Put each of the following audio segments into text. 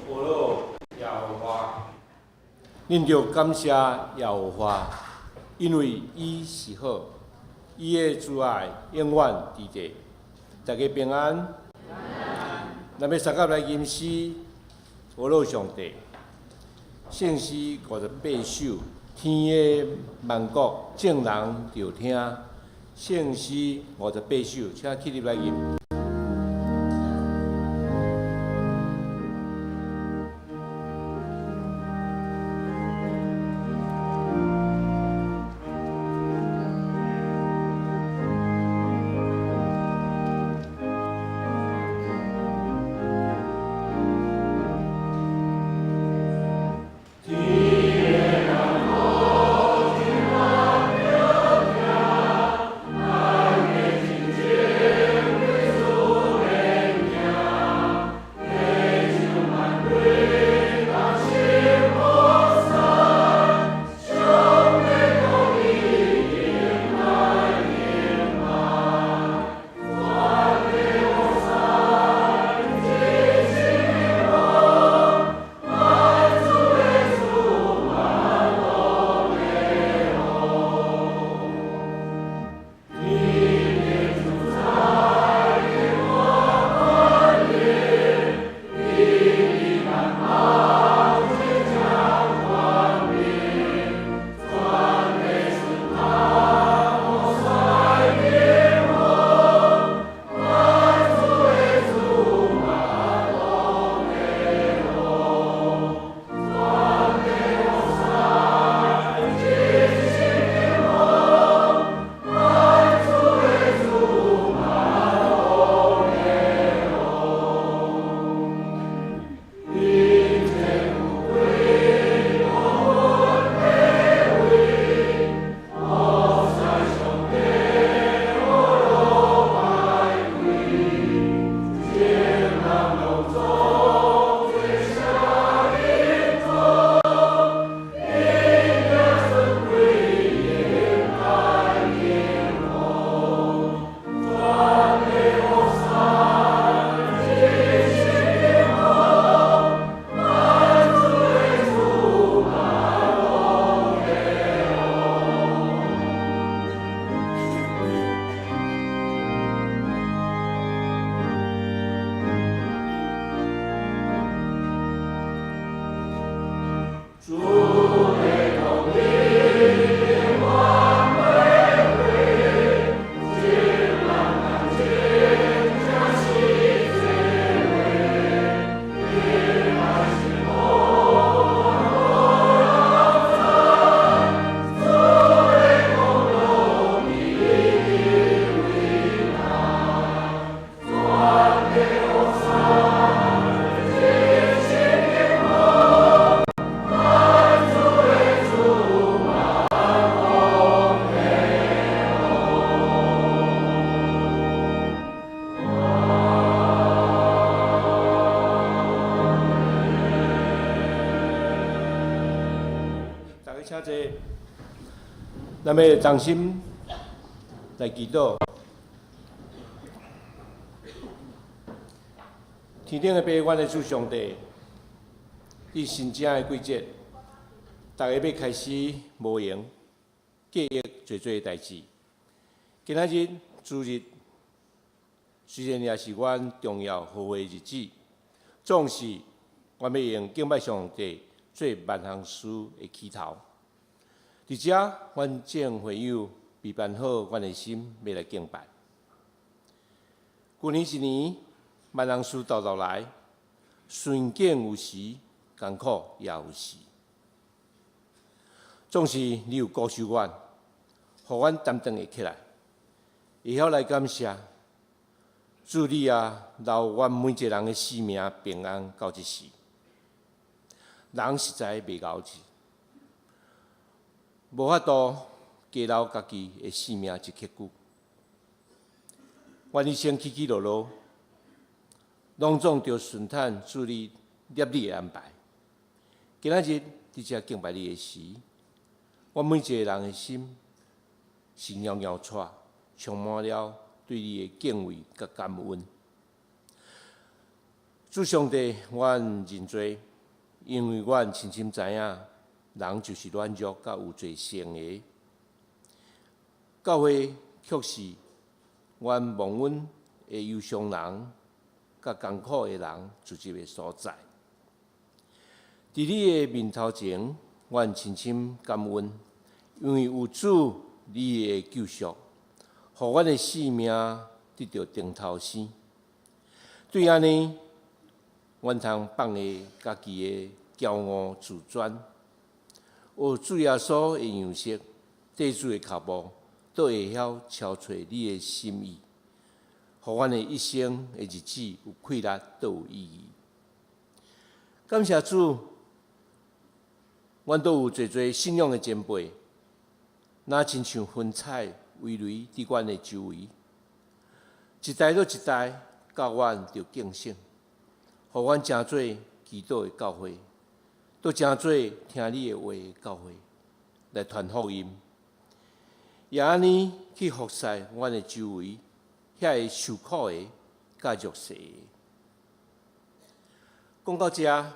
波罗耶和华。恁着感谢耶和华，因为伊是好，伊的慈爱永远伫地。大家平安。咱要三甲来吟诗，波罗上帝。圣诗58首，天的万国众人着听。圣诗58首，请起立来吟。请坐，咱要专心来祈祷。天顶的爸，阮的主上帝，伫新正的季节，大家要开始无闲，记忆做做代志。今仔日主日，虽然也是阮重要好的日子，总是阮要用敬拜上帝做万行事的起头。伫遮，阮众会友备办好阮的心，要来敬拜。旧年一年，万人事斗斗来，顺境有时，艰苦也有时。总是你有鼓励阮，互阮担当会起来，会晓来感谢。祝你啊，留阮每一个人的性命平安到一时。人实在袂熬志。无法度加留家己的性命一刻久，阮一生起起落落，拢总着顺坦注你业你的安排。今仔日伫遮敬拜你的时，我每一个人的心是袅袅喘，充满了对你的敬畏甲感恩。主上帝，阮认罪，因为阮深深知影，人就是软弱甲有罪性的。教会却是阮望阮的忧伤人，甲艰苦的人聚集的所在。伫你的面头前，阮深深感恩，因为有主你的救赎，互阮的性命得到顶头生。对安尼，阮通放下家己的骄傲自尊，学主耶稣的样式，跟主的脚步，都会晓超找你的心意，互阮的一生的日子有快乐，都有意义。感谢主，阮都有侪侪信仰的前辈，若亲像云彩围绕伫阮的周围，一代又一代教阮着敬信，互阮诚做祈祷的教会，都诚做听你的话的教会，来传福音。也安尼去服侍阮的周围，遐个受苦的、甲弱势的。讲到遮，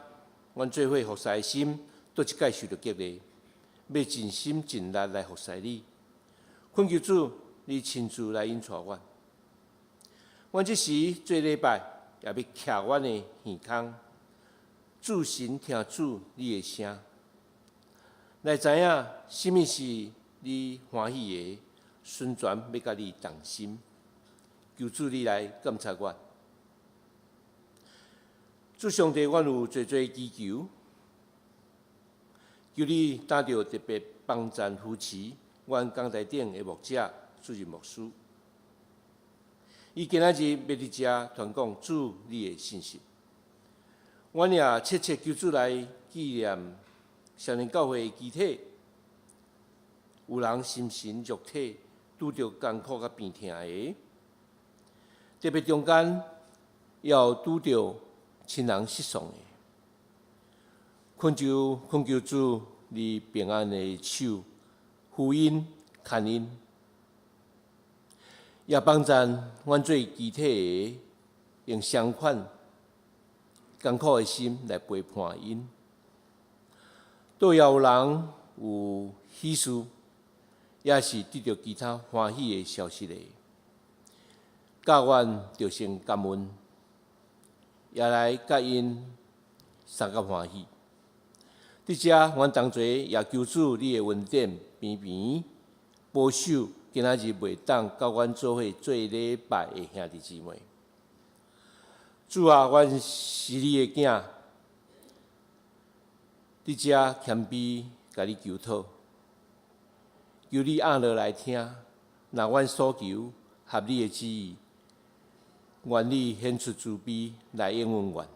阮做伙服侍的心，倒一届受到激励，要尽心尽力来服侍你。恳求主，你亲自来引带阮。阮即时做礼拜，也要徛阮的耳孔，注心听主你的声，来知影什么是你欢喜的，顺全要甲你同心。求主你来监察阮。主上帝，阮有侪侪祈求，求你打着特别帮赞扶持阮讲台顶的牧者、主任牧师。伊今仔日要伫遮传讲主你的信息，阮也切切求主来纪念少年教会的肢体，有人心神肉体拄着艰苦甲病痛的，特别中间也有拄着亲人失丧的，恳求主你平安的手护因牵因。也帮赞阮做肢体的，用相款艰苦的心来陪伴因。都也有人有喜事，也是得到其他欢喜的消息的，甲阮就先感恩，也来甲因相甲欢喜。伫遮，阮同齐也求主你的恩典偏偏保守。今仔日袂当甲阮做伙做礼拜的兄弟姊妹，主啊，阮是你的囝，伫遮谦卑甲你求讨，求你按落来听，若阮所求合你的旨意，愿你显出慈悲来应允阮。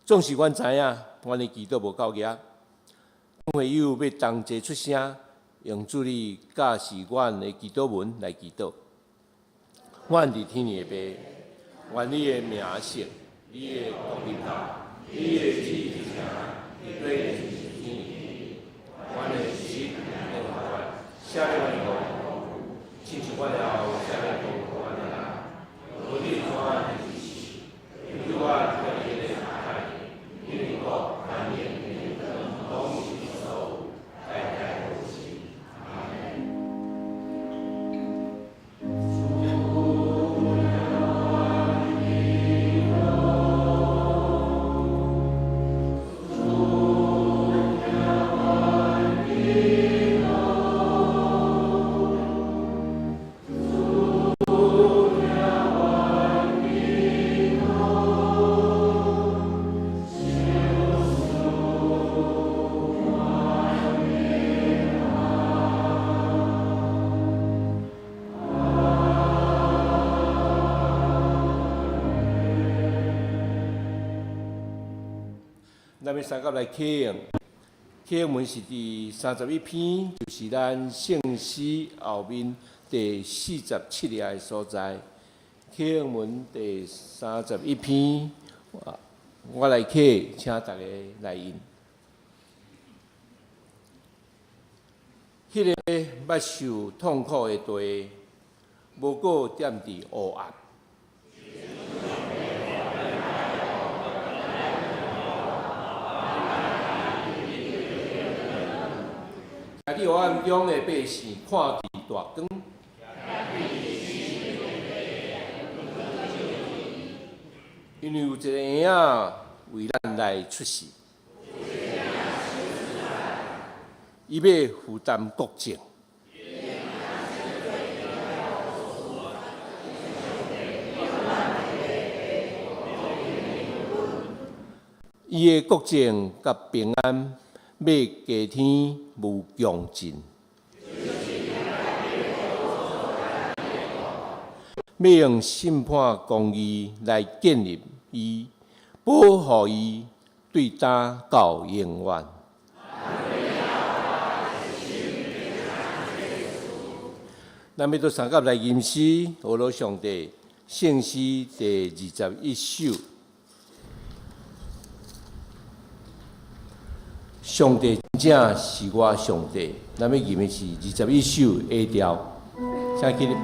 总是阮知影，阮的祈祷无够额，会友要同齐出声。用主你教示阮的祈祷文来祈祷。阮伫天的爸，愿你的名圣，你的国临到，你的旨意行，伫对天里，阮的心应阮，下面阮讲，亲像阮了下面讲阮的人，无你阮的支持，有阮可以的爱，因为国、安宁、平等、公平、守，代代无尽。咱要三甲来启用，启用文是第31篇，就是咱圣诗后面第47页的所在。启用文第31篇，我来启，请大家来印。迄个捌受痛苦的地，无过踮伫黑暗。幽暗中的百姓看见大光。因为有一个婴仔为咱来出世，伊要负担国政。伊的国政甲平安，要加天无强尽，要用审判公义来建立伊，保护伊，对打到永远。咱要到三甲来吟诗，学罗上帝圣诗第21首。上帝真正是我上帝，咱要吟的是21首 A 调，请起立。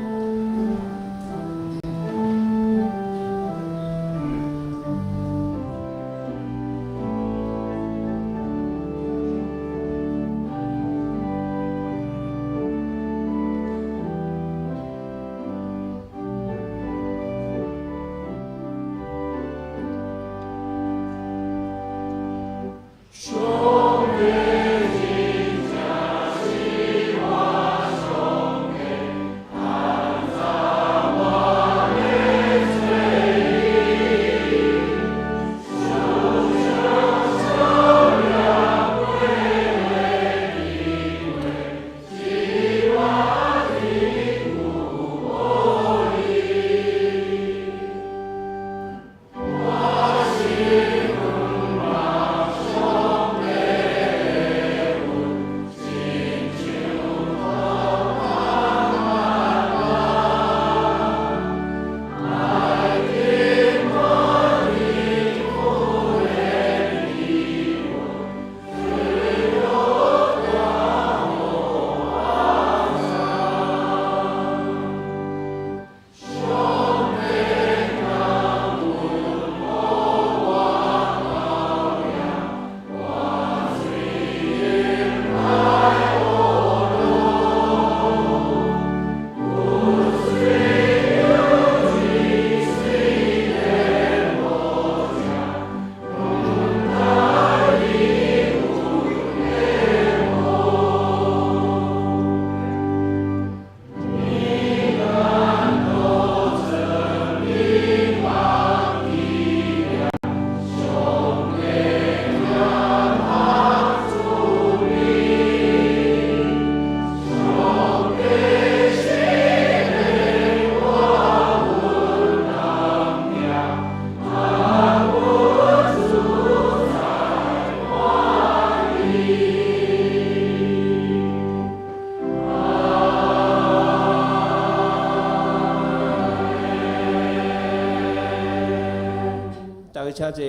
请坐。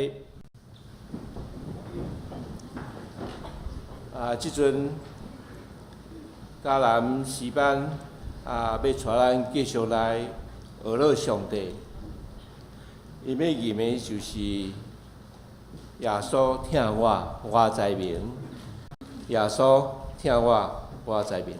即阵嘉南诗班要带咱继续来学乐上帝。伊要吟的就是耶稣听我，我知明。耶稣听我，我知明。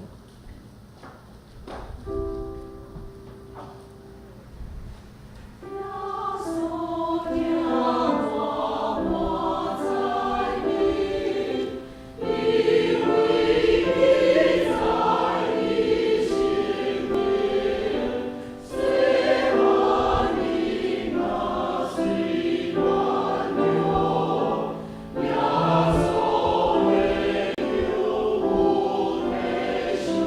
是。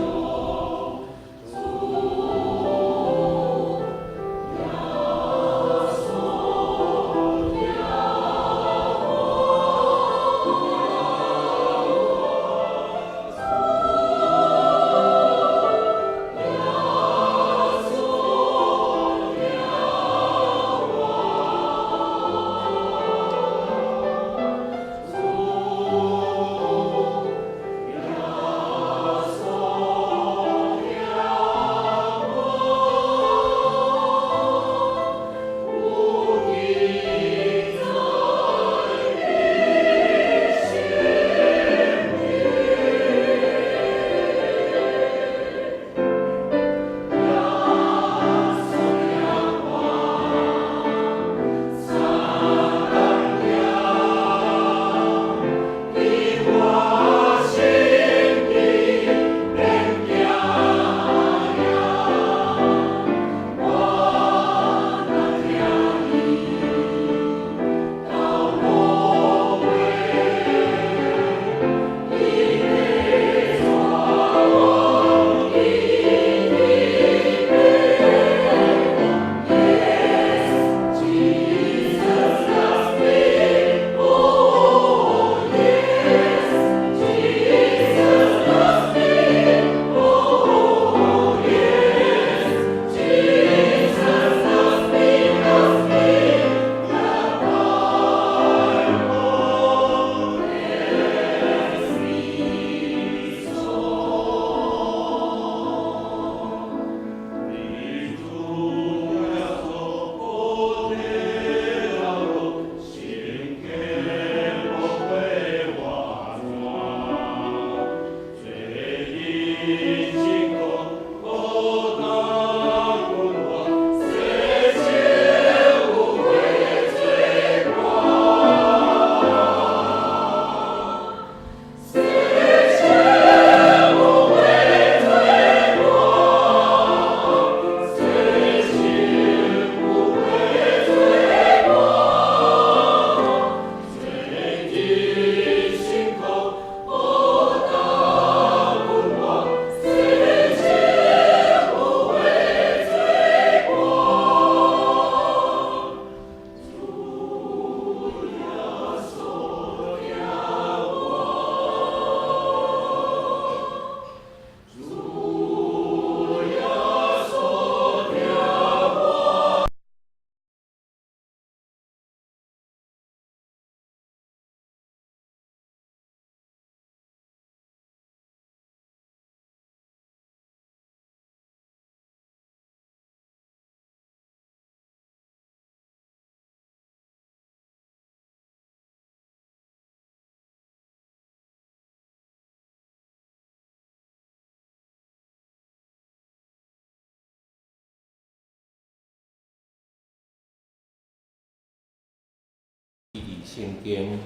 圣经，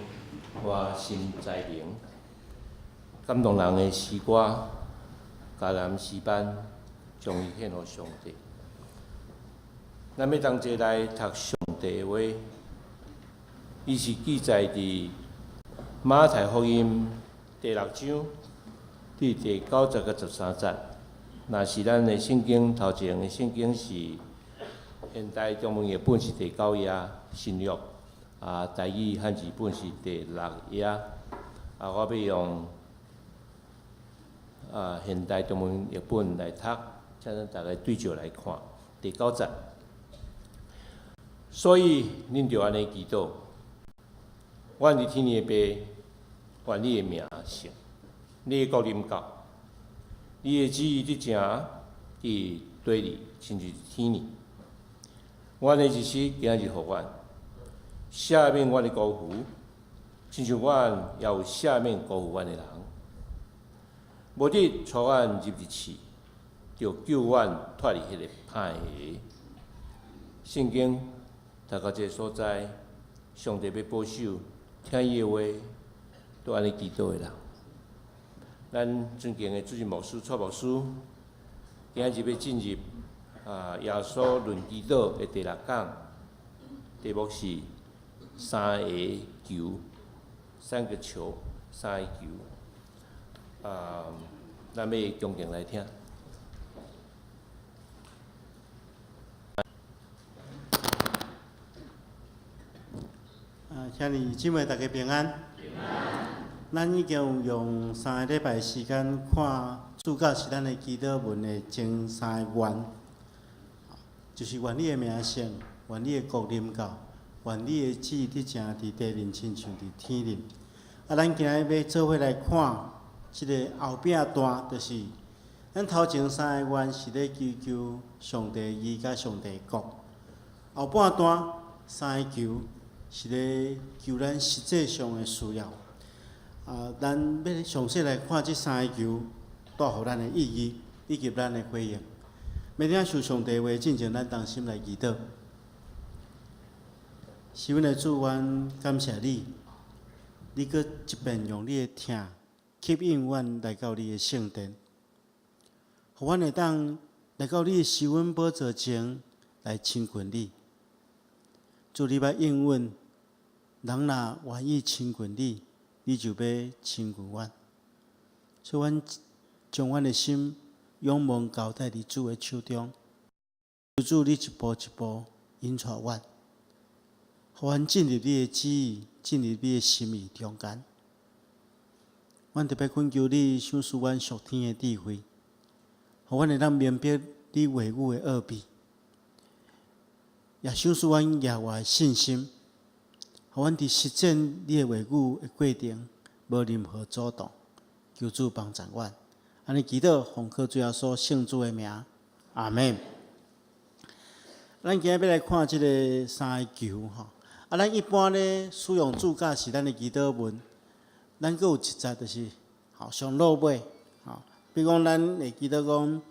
我心在灵，感动人的诗歌，迦南诗班，将伊献予上帝。咱要同齐来读上帝的话，伊是记载伫马太福音第6章第90到13节。若是咱的圣经头前的圣经是现代中文译本是第9页新约，台语汉字本是第6页。我要用现代中文译本来读，请咱大家对照来看第9节。所以恁着安尼祈祷：阮伫天的爸，愿你的名圣，你的国临到。你的旨意伫正伫地里，亲像天里。阮的日时今日互阮，赦免阮的辜负，亲像阮也有赦免辜负阮的人。无得带阮入地市，就救阮脱离迄个歹个。圣经读到这个所在，上帝要保守听伊的话，都安尼祈祷的人。咱尊敬的主任牧师、蔡牧师，今日要进入耶稣论祈祷的第6讲，题目是三个球，3个球，3个球。咱要恭敬来听。兄弟姊妹大家平安。咱已经用3个礼拜时间看主教是咱的祈祷文的前3个愿，就是愿你的名圣，愿你的国临到，愿你的旨意伫正伫地面，亲像伫天里。咱今日要做伙来看即个后壁段，就是咱头前3个愿是咧求上帝义甲上帝国，后半段3个求是咧求咱实际上的需要。咱要详细来看这3个求带互咱的意义，以及咱的回应。每天受上帝话，进前咱同心来祈祷。是阮的主，阮感谢你，你搁一遍用你的听吸引阮来到你的圣殿，互阮会当来到你的施恩宝座前来亲近你。主，你捌应允，人若愿意亲近你，你就要亲近阮。所以，阮将阮的心仰望交代伫主的手中，求主你一步一步引带阮，互阮进入你的旨意，进入你的心意中间。阮特别恳求你赏赐阮属天的智慧，互阮会当明白你话语的奥秘，也赏赐阮耶和华的信心，互阮伫实践你的话语的过程无任何阻挡。求主帮助阮，安尼祈祷奉靠主耶稣圣主的名，阿门。咱今日要来看即个3个求吼，咱一般咧使用主教是咱的祈祷文，咱阁有一节就是上落尾吼，比如讲咱会记得讲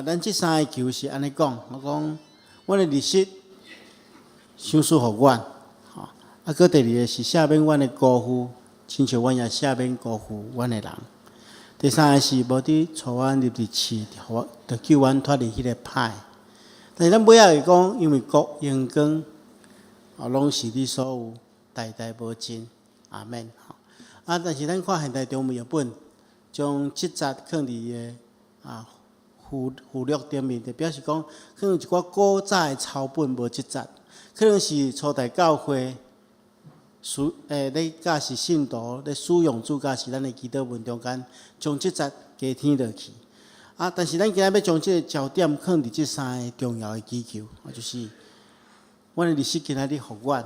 咱即3个求是安尼讲，我讲阮的日式赏赐互阮，吼，搁第2个是赦免阮的辜负，亲像阮也赦免辜负阮的人。第3个是无伫带阮入地市，着救阮脱离迄个歹。但是咱尾仔会讲，因为国荣光拢是你所有，代代无尽，阿免。但是咱看现代中文译本，将即节放伫个附录顶面，就表示讲，可能一寡古早的抄本无即节，可能是初代教会咧教示信徒咧使用主教是咱的祈祷文中间，将即节加添落去。但是咱今日要将即个焦点放伫即3个重要的祈求，就是阮的日式今仔日互阮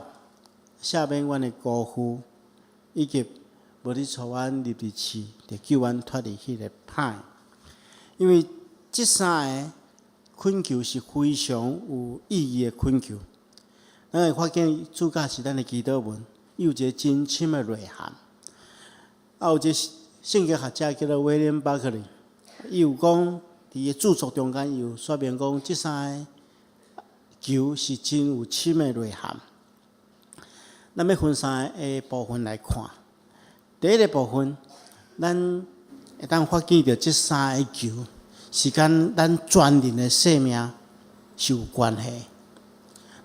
赦免阮的辜负，以及无你带阮入地市，着救阮脱离迄个歹。因为即3个恳求是非常有意义的恳求，咱会发现主教是咱的祈祷文。有一个真深的内涵，有一个圣经学者叫做威廉·巴克利，伊有讲伫个著作中间，伊有说明讲，即3个求是真有深的内涵。咱要分三个部分来看。第一个部分，咱会当发现到这三个球是跟咱全人的生命是有关系。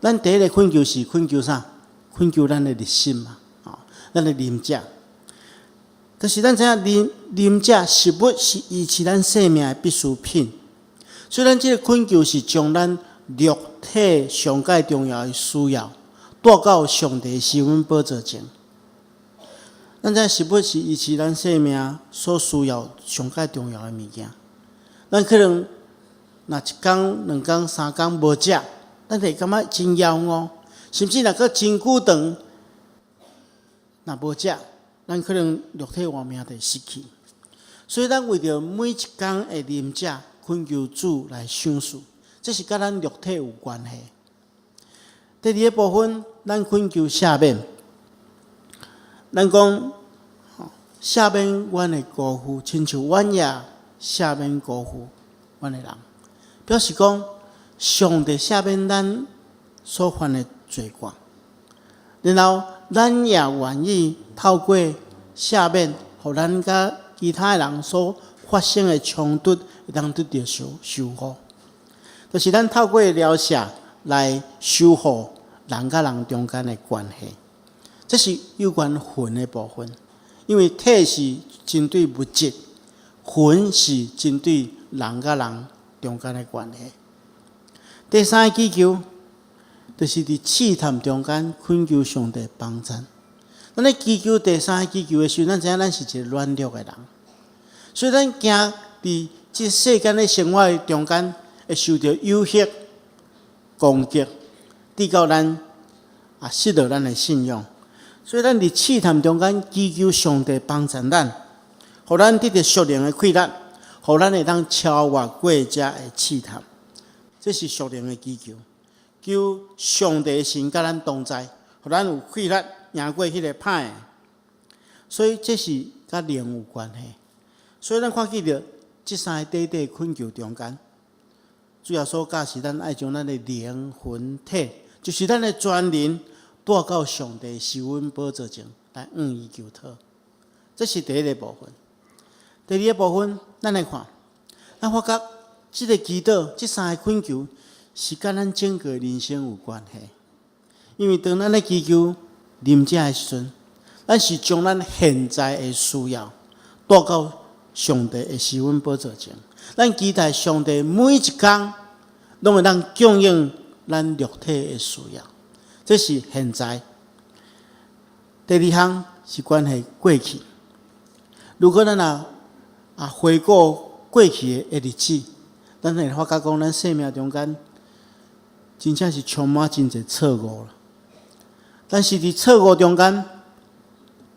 咱第一个困求是困求啥？困求咱的日心嘛，咱的灵者。就是咱知影灵者食物是维持咱生命的必需品，所以咱这个困求是将咱肉体上界重要的需要带到上帝施恩宝座前。咱知食物是维持咱生命所需要上界重要的物件。咱可能若一天、两天、三天无食，咱会感觉真枵哦，甚至若个真久长，若无食。咱可能肉体活命就失去，所以咱为着每一天的啉食，恳求主来赏赐，这是跟咱肉体有关系。第二个部分，咱恳求赦免。咱讲赦免阮的辜负，亲像阮也赦免辜负阮的人，表示讲上帝赦免咱所犯的罪过。然后，咱也愿意透过赦免，互咱甲其他人所发生的冲突，会当得到修复。就是咱透过疗赦来修复人甲人中间的关系。这是有关魂的部分，因为体是针对物质，魂是针对人甲人中间的关系。第三个祈求，就是伫试探中间恳求上帝帮助。咱咧祈求第三个祈求的时候，咱知影咱是一个软弱的人，所以咱惊伫即世间的生活中间会受到诱惑、攻击，直到咱失去咱的信仰。所以咱伫试探中间祈求上帝帮助咱，互咱得到属灵的快乐，互咱会当超越过这的试探。这是属灵的祈求。求上帝的神甲咱同在，互咱有快乐，赢过迄个歹的。所以这是甲灵有关系。所以咱看见着这三个短恳求中间，主要所教是咱爱将咱的灵魂体，就是咱的全人带到上帝施恩宝座前来向伊求讨。这是第一个部分。第二个部分，咱来看，咱发觉这个祈祷，这三个恳求。是跟咱整个人生有关系，因为当咱咧祈求啉食的时阵，咱是将咱现在的需要带到上帝的施恩宝座前。咱期待上帝每一天拢会当供应咱肉体的需要，这是现在。第二项是关系过去。如果咱回顾过去的日子，咱会发觉讲，咱生命中间。真正是充满真侪错误了，但是伫错误中间，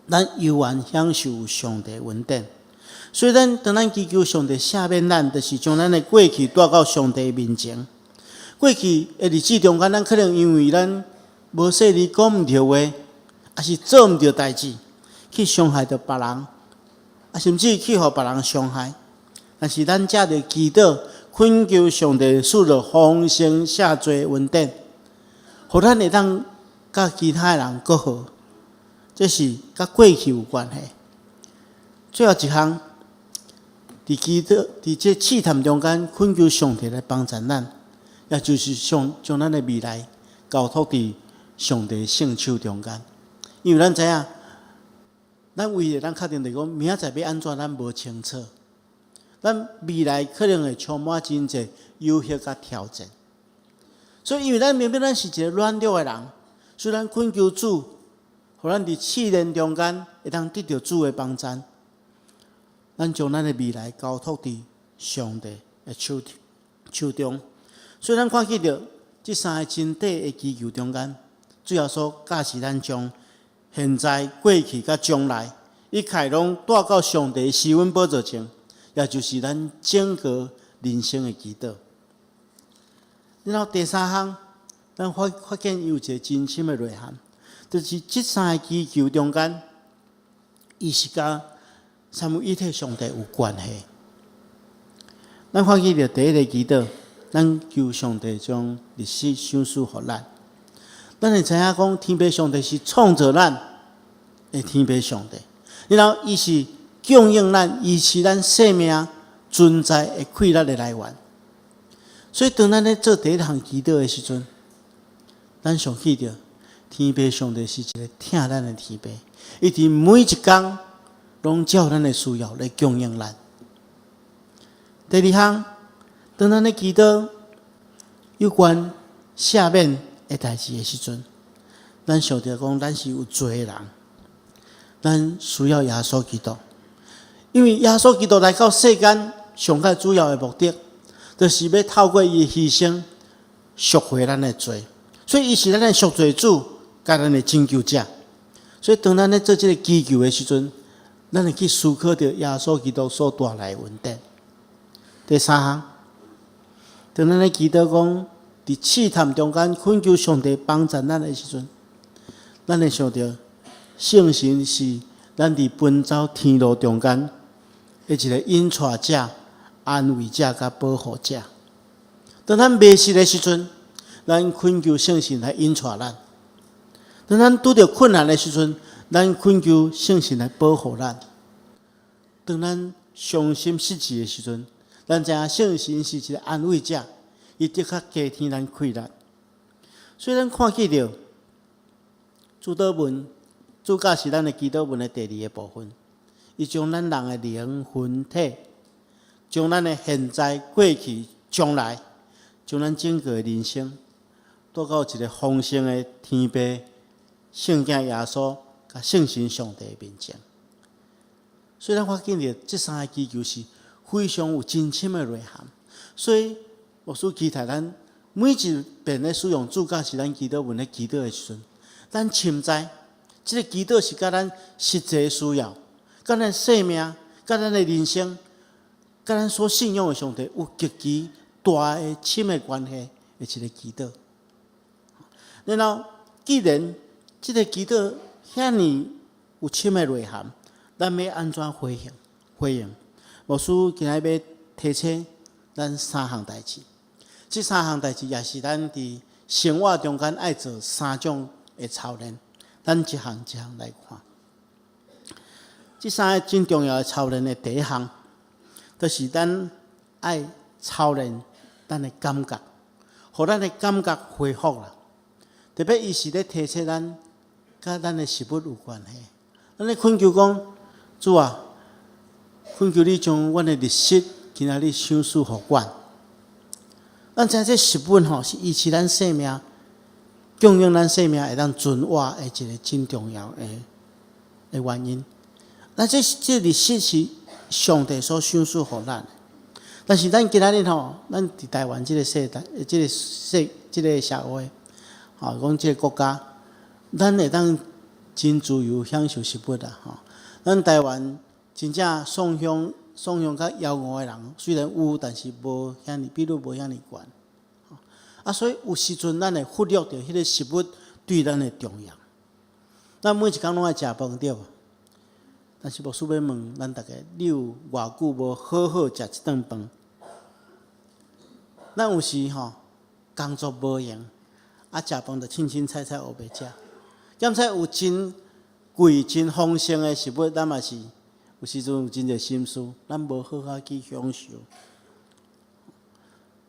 咱犹原享受上帝恩典。所以当咱祈求上帝赦免咱，就是将咱的过去带到上帝面前。过去的日子中间，咱可能因为咱无细腻讲毋着话，还是做毋着代志，去伤害着别人，甚至去互别人伤害。但是咱才着祈祷。恳求上帝赐着丰盛赦罪恩典，互咱会当甲其他人更好，这是甲过去有关系。最后一项，伫祈祷伫这试探中间，恳求上帝来帮助咱，也就是将咱的未来交托伫上帝圣手中间。因为咱知影，咱为了咱确定着讲，明仔载要安怎，咱无清楚。咱未来可能会充满真侪诱惑甲挑战，所以因为咱明明咱是一个软弱的人，所以咱恳求主，互咱伫试炼中间会当得到主的帮助，咱将咱的未来交托伫上帝的手中。所以咱看见着这三个真谛的祈求中间，主要所教是咱将现在、过去甲将来一切拢带到上帝施恩宝座前。也就是咱整个人生的祈祷。然后第三项，咱发现有一个真深的内涵，就是这三个祈求中间，伊是甲三位一体上帝有关系。咱看见着第一个祈祷，咱求上帝将历史赏赐互咱。咱会知影讲天父上帝是创造咱的天父上帝，然后伊是供应咱，伊是咱生命存在的快乐的来源。所以当咱咧做第一项祈祷的时阵，咱想起着天父上帝是一个疼咱的天父，伊伫每一天拢照咱的需要来供应咱。第二项，当咱咧祈祷有关赦免的代志的时阵，咱想着讲，咱是有罪的人，咱需要耶稣基督，因为耶稣基督来到世间，上较主要的目的，就是要透过伊的牺牲赎回咱的罪，所以伊是咱的赎罪主，甲咱的拯救者。所以当咱咧做这个祈求的时阵，咱会去思考着耶稣基督所带来的恩典。第三项，当咱咧祈祷讲，伫试探中间恳求上帝帮助咱的时阵，咱会想到圣神是咱伫奔走天路中间的一个引带者、安慰者、甲保护者。当咱迷失的时阵，咱恳求圣神来引带咱；当咱拄着困难的时阵，咱恳求圣神来保护咱；当咱伤心失志的时阵，咱知影圣神是一个安慰者，伊的确加添咱快乐。所以咱看见着主祷文，主教是咱的祈祷文的第二个部分，伊将咱人的灵魂体，将咱的现在、过去、将来，将咱整个的人生，带到一个丰盛的天父、圣子耶稣、甲圣神上帝的面前。所以咱发现着这三个祈求是非常有真深的内涵。所以牧师期待咱每一遍咧使用主教是咱祈祷文咧祈祷的时阵，咱深知这个祈祷是甲咱实际需要、甲咱生命、甲咱的人生、甲咱所信仰的上帝有极其大的深的关系的一个祈祷。然后，既然这个祈祷遐尼有深的内涵，咱要安怎回应？牧师今日要提醒咱三项代志。这三项代志也是咱伫生活中间爱做三种的操练。咱一项一项来看。这三个真重要的操练的第一项，就是咱爱操练咱的感觉，互咱的感觉恢复啦。特别伊是咧提醒咱，甲咱的食物有关系。咱咧恳求讲，主啊，恳求你将阮的日食今仔日赏赐互阮。咱知这食物吼是维持咱生命、供应咱生命会当存活的一个真重要的原因。咱这日食是上帝所赏赐互咱，但是咱今仔日吼，咱伫台湾这个世代、这个社会，吼讲这个国家，咱会当真自由享受食物啦，吼。咱台湾真正送向较遥远的人，虽然有，但是无遐尼比率无遐尼悬。所以有时阵咱会忽略着迄个食物对咱的重要。咱每一工拢爱食饭对无？但是牧师要问咱大家，你有偌久无好好食一顿饭？咱有时吼工作无闲，食饭就凊凊菜黑白食。兼且有真贵、真丰盛的食物，咱嘛是有时阵有真侪心思，咱无好好去享受。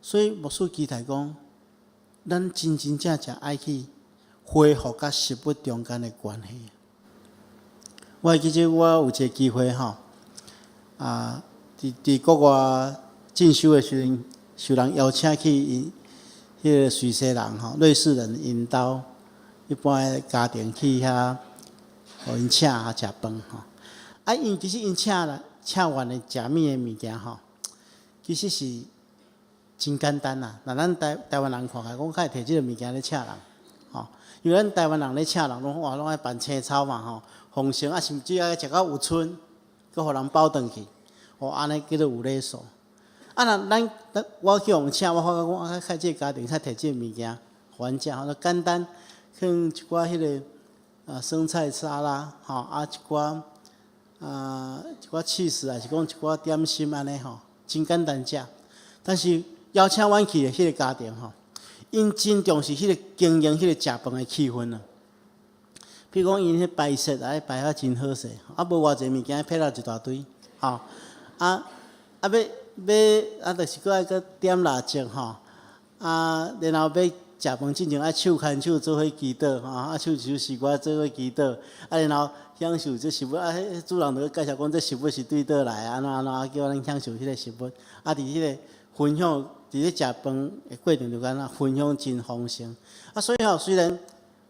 所以牧师期待讲，咱真正爱去恢复甲食物中间的关系。我记得我有一个机会吼，伫国外进修的时阵，受人邀请去迄个瑞士人吼，瑞士人因兜一般的家庭去遐，互因请食饭吼。因其实因请完的食物的物件吼，其实是真简单啦。那咱台湾人看起来，讲较会摕即个物件咧请人吼，因为咱台湾人咧请人，拢爱办青草嘛吼，丰盛甚至爱食到有春，佮互人包转去，安尼叫做有礼数。我去互请，我发觉讲开即个家庭，较摕即个物件互阮食，就简单，放一寡迄个生菜沙拉吼，一寡cheese，还是讲一寡点心安尼吼，真简单食。但是邀请阮去的迄个家庭吼，因真重视迄个经营迄个食饭的气氛啊。比如讲，因迄摆设啊，摆啊真好势，啊无偌济物件配了一大堆，吼，要就是搁爱搁点蜡烛吼，然后要食饭之前爱手牵手做伙祈祷，吼，手诗歌做伙祈祷，然后享受这食物，主人就介绍讲这食物是对倒来，安怎叫咱享受迄个食物，伫迄个分享，伫咧食饭的过程中间啊，分享真丰盛，所以虽然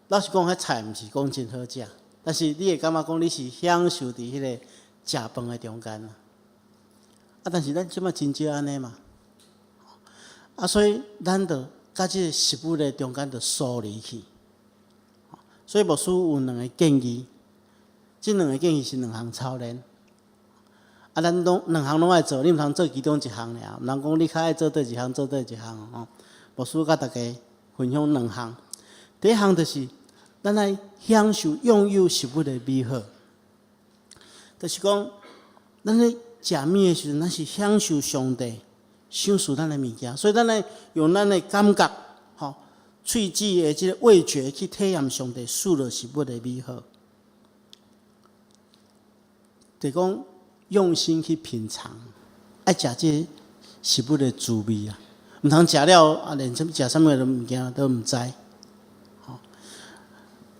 老实讲，迄菜毋是讲真好食，但是你会感觉讲你是享受伫迄个食饭的中间但是咱即摆真少安尼嘛，所以咱着甲即个食物的中间着疏离去。所以牧师有2个建议，即2个建议是2项操练。咱2项拢爱做，你毋通做其中1项尔，毋通讲你较爱做倒一项，做倒一项吼。牧师甲大家分享2项。第一项就是咱来享受拥有食物的美好，就是讲咱咧食物的时阵，咱是享受上帝赏赐咱的物件，所以咱来用咱的感觉，吼，喙齿的即个味觉去体验上帝赐落食物的美好，就讲用心去品尝，爱食即个食物的滋味啊，毋通食了连食啥物物件都毋知。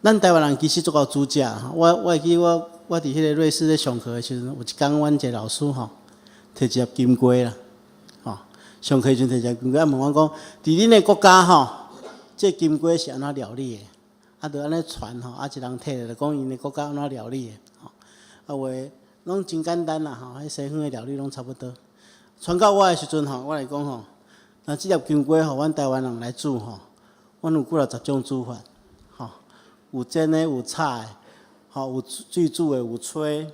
咱台湾人其实足够煮食，我会记我伫迄个瑞士咧上课的时阵，有一天阮一个老师摕一粒金龟啦，上课时阵摕一粒金龟，问我讲，伫恁的国家这金龟是安怎料理的？就安尼传一人摕来就讲因的国家安怎料理的，话拢真简单啦，迄西方的料理拢差不多。传到我的时阵我来讲那这粒金龟阮台湾人来煮阮有几60种煮法。有煎的，有炒的，有水煮的，有吹，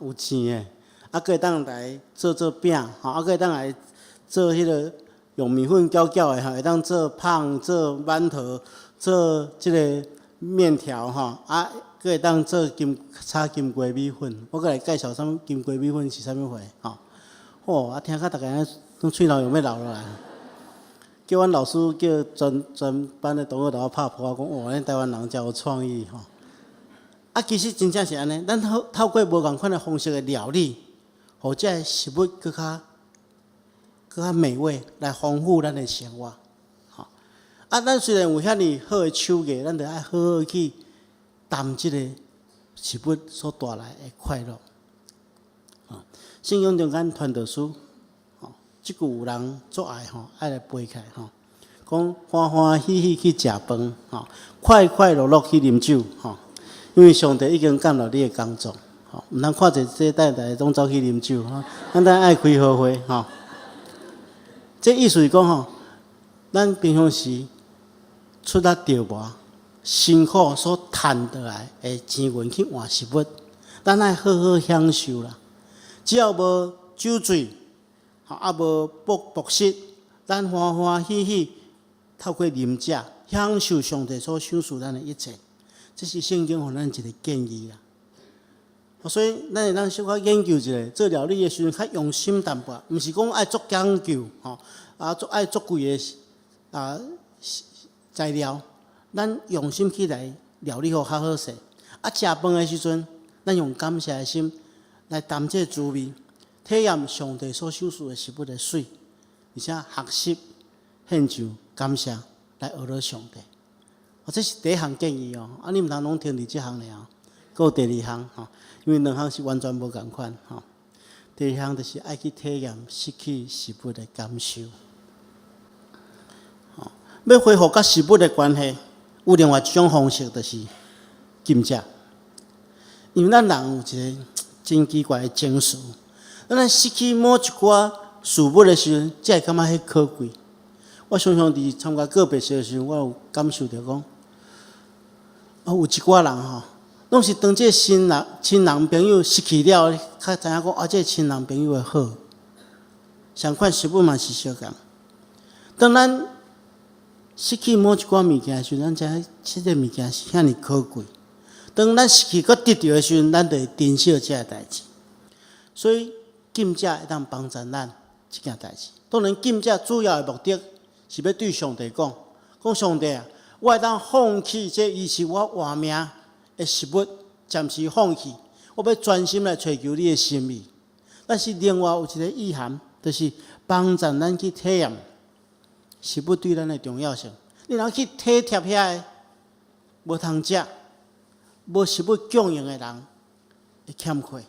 有煎的，可以当来做饼，可以当来做迄个用米粉搅搅的，会当做胖、做馒头、做即个面条，可以当做炒金龟米粉。我来介绍啥物金龟米粉是啥物货，听到大家拢喙头用要流落来。叫阮老师叫全班的同学甲我拍破，讲恁台湾人真有创意其实真正是安尼，咱透过无共款的方式的料理，互这个食物更较美味，来丰富咱的生活。咱虽然有遐尼好的手艺，咱着爱好好去谈即个食物所带来的快乐。圣经中间传道书。即句有人做爱爱来背起来讲欢欢喜喜去食饭快快乐乐去啉酒因为上帝已经感到你的工作毋通看者这代代拢走去啉酒咱爱开好会这意思是讲咱平常时出力着磨辛苦所赚得来的钱源去换食物，咱爱好好享受啦。只要无酒醉。无博识，咱欢欢喜喜透过啉食，享受上帝所赏赐咱的一切，这是圣经互咱一个建议啦。所以咱会当小可研究一下，做料理的时阵较用心淡薄，毋是讲爱做讲究，爱做贵的材料，咱用心起来料理好较好势。食饭的时阵，咱用感谢的心来谈这滋味。体验上帝所赏赐的食物的水，而且学习献上感谢来学了上帝。这是第一项建议你毋通拢听伫即项尔，还有第2项因为2项是完全无共款第2项就是爱去体验失去食物的感受。要恢复甲食物的关系，有另外一种方式，就是禁食。因为咱人有一个真奇怪的情绪。咱失去某一寡事物的时阵，才会感觉迄可贵。我常常伫参加个别事的时阵，我有感受到讲，有一寡人拢是当这亲人朋友失去了，才知影讲这亲人朋友的好。相款食物嘛是相共。当咱失去某一寡物件的时阵，咱知影这个物件是遐尼可贵。当咱失去搁得到的时阵，咱就会珍惜这个代志。所以禁食会当帮助咱这件代志。当然，禁食主要的目的是要对上帝讲，讲上帝啊，我会当放弃这伊是我活命的食物，暂时放弃，我要专心来追求你的心意。但是另外有一个意涵，就是帮助咱去体验食物对咱的重要性。你若去体贴遐无通食、无食物供应的人，会欠缺，会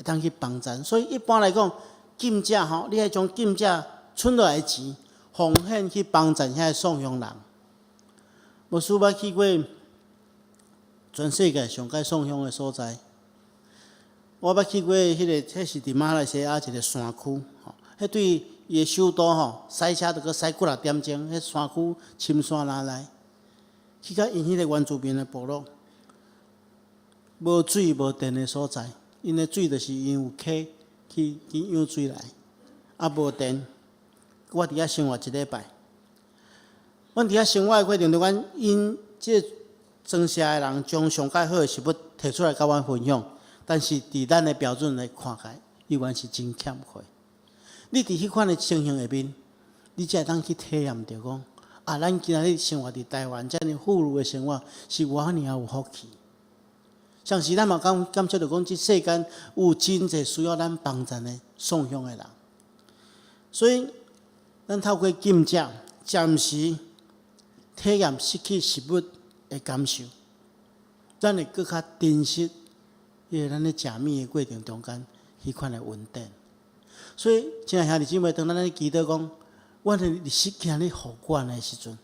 当去帮助。所以一般来讲，禁食吼，你爱将禁食存落来的钱，奉献去帮助遐送养人。无输捌去过全世界上界送养的所在。我捌去过迄是伫马来西亚一个山区，迄对伊的首都驶车着搁驶几6点钟，迄山区深山哪来，去到因迄个原住民的部落，无水无电的所在，因的水就是因有溪去养水来，啊无电，我伫遐生活1礼拜。阮伫遐生活的过程中，阮因即个庄社的人将上界好的食物摕出来甲阮分享，但是伫咱的标准来看起来，依然是真欠缺。你伫迄款的情形下面，你才会当去体验着讲，啊，咱今仔日生活伫台湾，遮尔富裕的生活，是偌尔有福气。像是咱嘛感觉着讲，即世间有真侪需要咱帮助的送养的人，所以咱透过禁食，暂时体验失去食物的感受，咱会更较珍惜迄个咱咧食物的过程中间迄款的稳定。所以，亲爱兄弟姊妹，当咱咧祈祷讲，阮的日子今日互阮的时阵，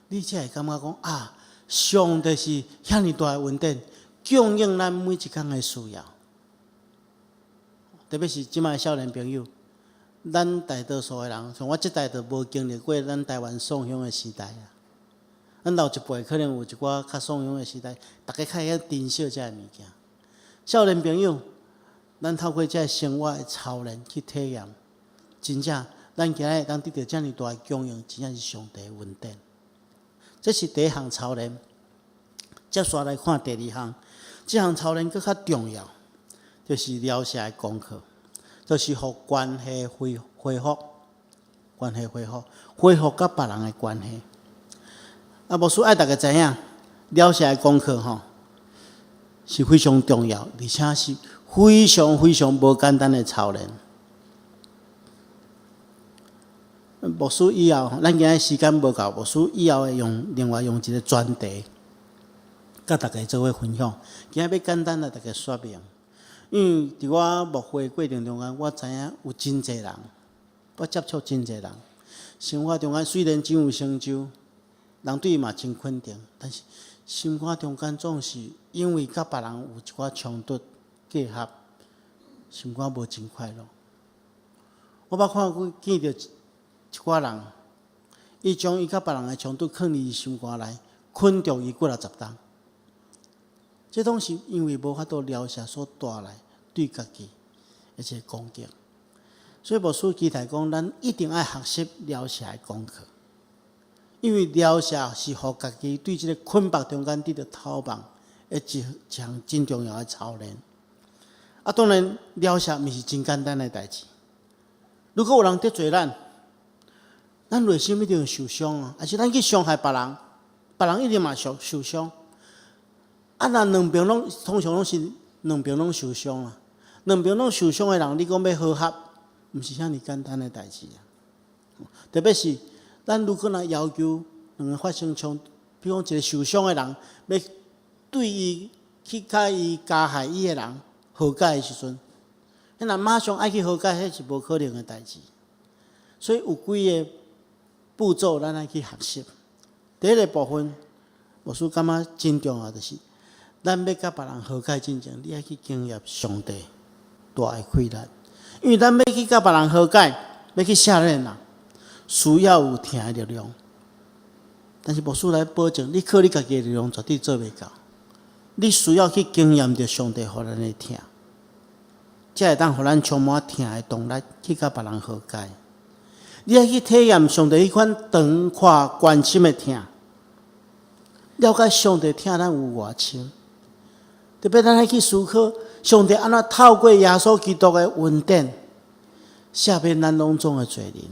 你才会感觉讲啊，上帝是遐尼大的稳定，供应咱每一天的需要。特别是即摆的少年朋友，咱大多数的人，像我这代都无经历过咱台湾送养的时代啊。咱老一辈可能有一寡较送养的时代，大家较会珍惜这物件。少年朋友，咱透过这生活的操练去体验，真正咱今日当得到这么大的供应，真正是上帝的恩典。这是第一项操练。接续来看第二项，这项操练更较重要，就是了解的功课，就是互关系恢复，关系恢复甲别人的关系。啊，牧师爱大家知影，了解的功课吼是非常重要，而且是非常非常无简单的操练。牧师以后，咱今日时间无够，牧师以后会另外用一个专题，甲大家做伙分享。今日要简单来大家说明，因为伫我牧会过程中间，我知影有真侪人，我接触真侪人，生活中间虽然真有成就，人对伊嘛真肯定，但是心肝中间总是因为甲别人有一寡冲突、隔阂，心肝无真快乐。我捌看过见到一寡人，伊将伊甲别人的冲突藏伫伊心肝内，困住伊几60冬。这拢是因为无法度了解所带来对家己一个攻击。所以牧师期待讲，咱一定要学习了解的功课。因为了解是互家己对这个捆绑中间得到逃亡的一项真重要的操练。啊，当然了解毋是真简单的代志。如果有人得罪咱内心一定会受伤啊，还是咱去伤害别人，别人一定嘛受伤。啊，那两边拢通常拢是两边拢受伤啊，两边拢受伤的人，你讲要和谐，毋是遐尼简单的代志啊。特别是咱如果若要求两个发生冲突，比如讲一个受伤的人要对伊去甲伊加害伊的人和解的时阵，迄若马上爱去和解，迄是无可能的代志。所以有几个步骤，咱爱去学习。第一个部分，牧师感觉真重要，就是咱要甲别人和解之前，你爱去经验上帝大的快乐。因为咱要去甲别人和解，要去赦免人，需要有听的力量。但是牧师来保证，你靠你家己的力量绝对做袂到。你需要去经验着上帝互咱的听，才会当互咱充满听的动力，去甲别人和解。你要去体验上帝迄款长阔关心的听，了解上帝听咱有偌深。特别咱要去思考，上帝安怎透过耶稣基督的恩典，赦免咱拢总的罪人。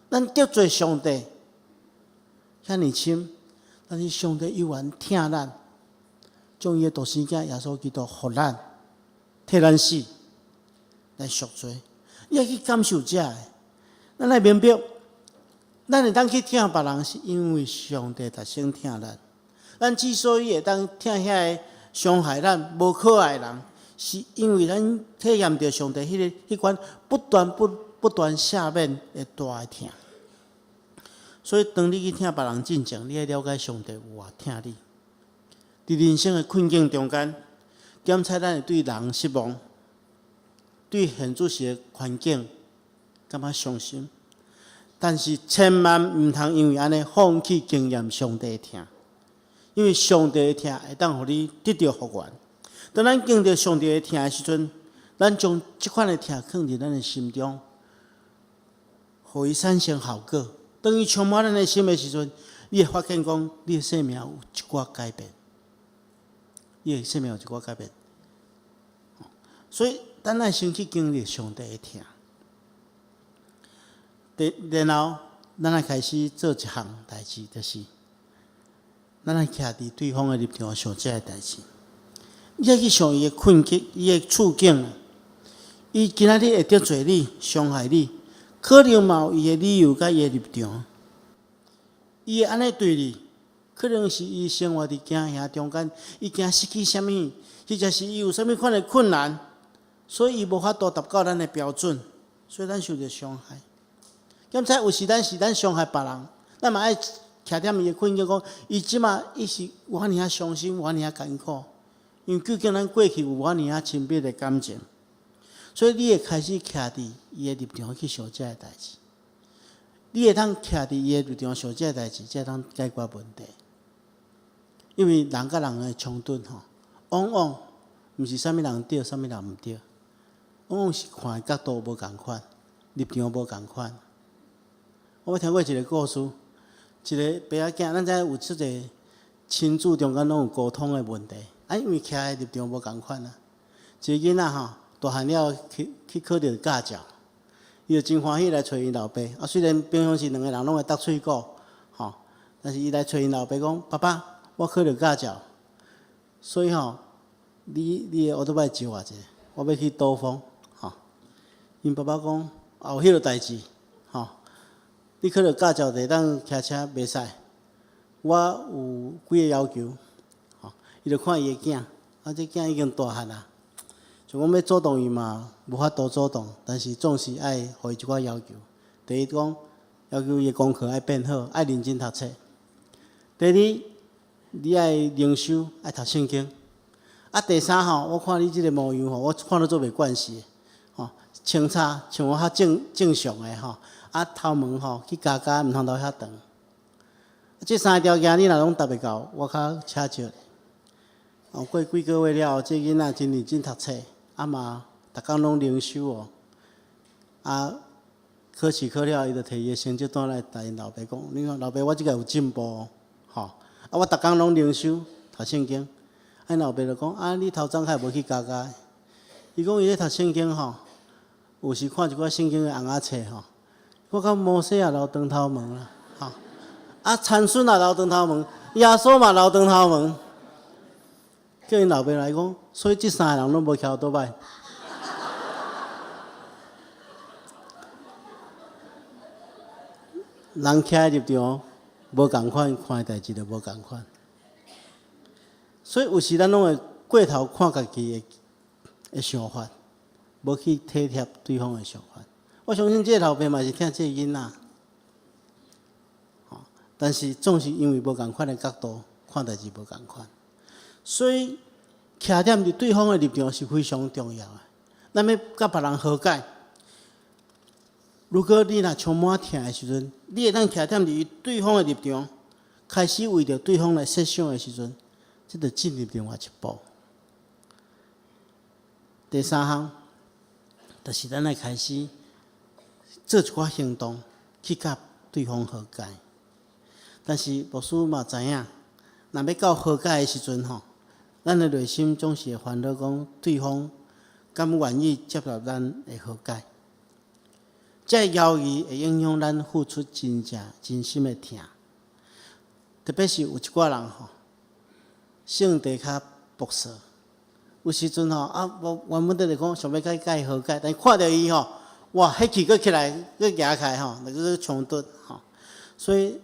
咱得罪上帝，遐尼深，但是上帝依然疼咱，将伊的独生囝耶稣基督互咱，替咱死，来赎罪。你要去感受这个，咱来明白，咱会当去疼别人，是因为上帝特先疼咱。咱之所以会当疼遐个伤害咱、无可爱的人，是因为咱体验着上帝迄款不断赦免的大的疼。所以，当你去疼别人进前，你要了解上帝有偌疼你。伫人生的困境中间，检查咱会对人失望，对现主时的环境感觉伤心，但是千万毋通因为安尼放弃经验上帝的疼，因为上帝的疼会当互你得到复原。当咱经历上帝的疼的时阵，咱将即款的疼放伫咱的心中，互伊产生效果。当伊充满咱的心的时阵，你会发现讲，你的生命有一寡改变，你的生命有一寡改变。所以，咱爱先去经历上帝的疼，然后咱爱开始做一项代志，就是咱爱徛伫对方的立场想这个代志。你要去想伊的困境、伊的处境，伊今仔日会得罪你、伤害你，可能嘛有伊的理由甲伊的立场。伊会安尼对你，可能是伊生活伫惊吓中间，伊惊失去啥物，或者是伊有啥物款的困难，所以伊无法度达到咱的标准，所以咱受着伤害。检查有时咱伤害别人，咱嘛爱徛踮伊的困境，讲伊即马伊是有遐尔伤心，有遐尔艰苦。因为究竟咱过去有偌尔亲密的感情，所以你会开始徛伫伊的立场去想这个代志。你会当徛伫伊的立场想这个代志，才会当解决问题。因为人甲人的冲突往往毋是啥物人对，啥物人毋对，往往是看的角度无共款，立场无共款。我听过一个故事，一个爸仔囝，咱知有出个亲子中间拢有沟通的问题。因为徛的立场无共款啊，一个囡仔大汉了去考着驾照，伊就真欢喜来找因老爸。虽然平常时两个人拢会搭喙鼓，但是伊来找因老爸讲：爸爸，我考着驾照，所以你的奥多摆借我一个，我要去兜风。因爸爸讲：有迄个代志，你考着驾照会当骑车袂使，我有几个要求。伊就看伊的囝，这囝已经大汉啦，就讲要主动伊嘛，无法度主动，但是总是爱互伊一寡要求。第一讲，要求伊的功课爱变好，爱认真读册。第二，你爱灵修，爱读圣经。第三我看你即个模样我看你做袂惯势的，穿插像我较正常的头毛去加毋通留遐长。这三个条件你若拢达袂到，我较请招。过几个月了后，这囡仔真认真读册，嘛，逐工拢灵修考试考了，伊就摕伊的成绩单来甲因老爸讲：你看老爸，我即个有进步我逐工拢灵修读圣经。因老爸就讲：你头前较无去教。伊讲伊咧读圣经有时看一寡圣经的红仔册我讲摩西也留长头毛啦，参孙也留长头毛，耶稣嘛留长头毛。叫因老爸来讲，所以这三个人拢无徛倒摆。人徛的立场无共款，看的代志就无共款。所以有时咱拢会过头看家己的想法，无去体贴对方的想法。我相信这个老爸嘛是疼这个囡仔，但是总是因为无共款的角度看代志无共款。所以，徛踮伫对方的立场是非常重要的。咱要甲别人和解，如果你若充满疼的时阵，你会当徛踮伫对方的立场，开始为着对方来设想的时阵，这就进入另外一步。第三项，就是咱来开始做一寡行动，去甲对方和解。但是牧师嘛知影，若要到和解的时阵咱的内心总是会烦恼，讲对方敢愿意接纳咱的和解。这个犹豫会影响咱付出真心的疼。特别是有一寡人性地较朴实，有时阵原本就是讲想要甲伊和解，但看到伊哇，迄气佫起来，佫举开那个冲突所以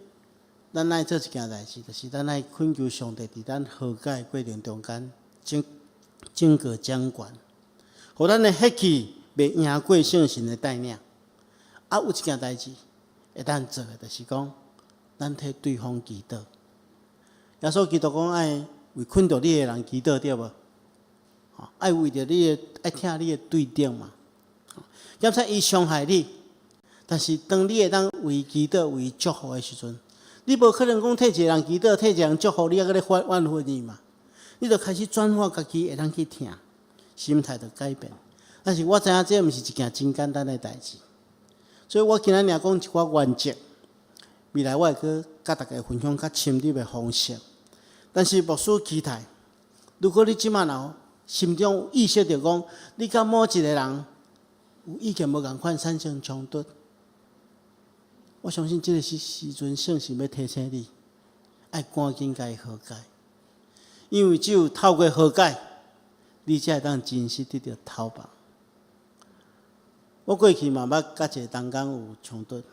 咱爱做一件代志，就是咱爱恳求上帝伫咱和解过程中间整个掌管，互咱的迄气袂赢过圣神的带领。有一件代志会当做的，就是讲咱替对方祈祷。耶稣基督讲爱为困着你的人祈祷，对无？爱为着你的爱听你的对顶嘛。检测伊伤害你，但是当你会当为祈祷、为祝福的时阵，你无可能讲替一个人祈祷、替一个人祝福，你还搁咧怨恨伊嘛？你就开始转化家己会当去听，心态就改变。但是我知影这毋是一件真简单的代志，所以我今仔日讲一寡原则，未来我会去甲大家分享较深入的方式。但是牧师期待，如果你即马若心中有意识着讲，你甲某一个人有意见无共款产生冲突，我相信这个时阵圣神要提醒你，爱赶紧甲伊和解，因为只有透过和解，你才会当真实得到讨伐。我过去嘛捌甲一个同工有冲突，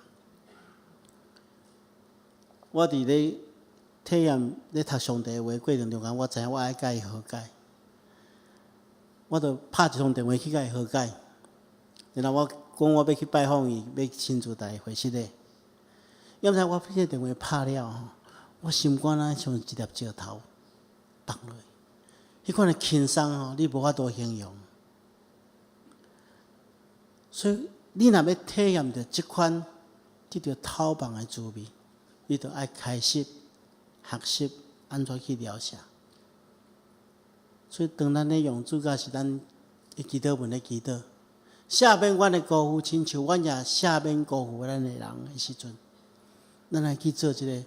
我伫咧体验咧读上帝的话过程中间，我知影我爱甲伊和解，我就拍一通电话去甲伊和解。然后我讲我要去拜访伊，要亲自带伊回室内。要不然我迄个电话拍了我心肝仔像一粒石头放落，迄款的轻松你无法度形容。所以你若要体验到即款得到讨棒的滋味，你就爱开始学习安怎去疗写。所以当咱咧用主教是咱的祈祷文咧祈祷。赦免阮的辜负，亲像阮也赦免辜负咱的人的时阵，咱来去做一个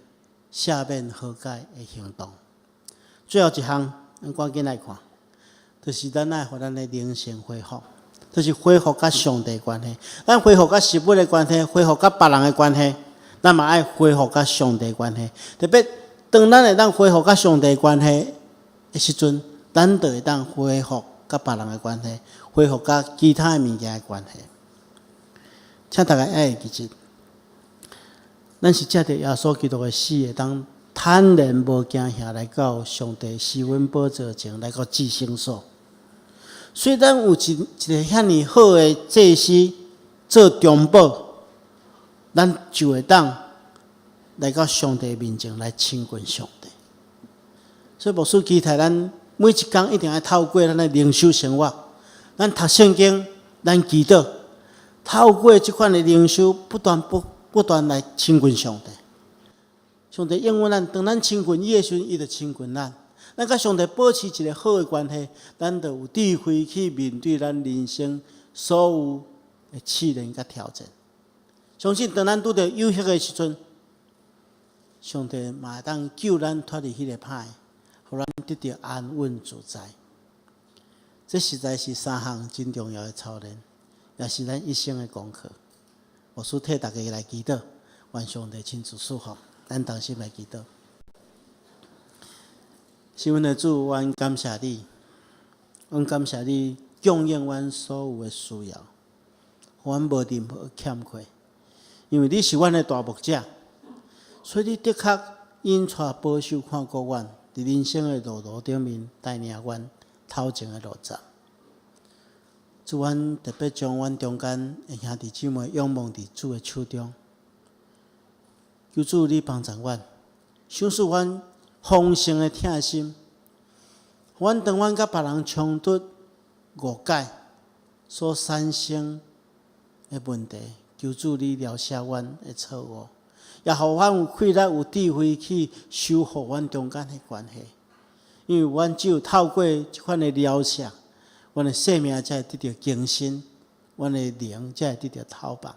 赦免和解的行动。最后一项，咱赶紧来看，就是咱爱互咱的灵性恢复，就是恢复甲上帝的关系。咱恢复甲食物的关系，恢复甲别人的关系，咱嘛爱恢复甲上帝的关系。特别当咱会当恢复甲上帝的关系的时阵，咱就会当恢复甲别人的关系。恢复甲其他的物件的关系，请大家爱记住，咱是借着耶稣基督的死，会当坦然无惊吓来到上帝施恩宝座前，来到至圣所。所以咱有一个遐尼好的祭司做中保，咱就会当来到上帝面前来亲近上帝。所以牧师期待咱每一天一定要透过咱的灵修生活。咱读圣经，咱祈祷，透过这款的灵修，不断来亲近上帝。上帝应允咱，当咱亲近伊的时阵，伊就亲近咱。咱甲上帝保持一个好的关系，咱就有智慧去面对咱人生所有的试炼甲挑战。相信当咱拄到有限的时阵，上帝嘛会当救咱脱离迄个歹，互咱得到安稳自在。这实在是三项真重要的操练，也是咱一生的功课。牧师替大家来祈祷，愿上帝亲自赐福，咱同心来祈祷。是阮的主，阮感谢你，阮感谢你供应阮所有的需要，阮无任何欠缺，因为你是阮的大牧者，所以你的确引带保守看顾阮，伫人生的路途顶面带领阮。头前的路站，主阮特别将阮中间的兄弟姊妹仰望伫主的手中，求主你帮助阮，赏赐阮丰盛的疼心。阮当阮甲别人冲突、误解所产生的问题，求主你疗写阮的错误，也互阮有气力、有智慧去修复阮中间的关系。因为阮只有透过这款的疗写，阮的生命才会得到更新，阮的灵才会得到讨棒。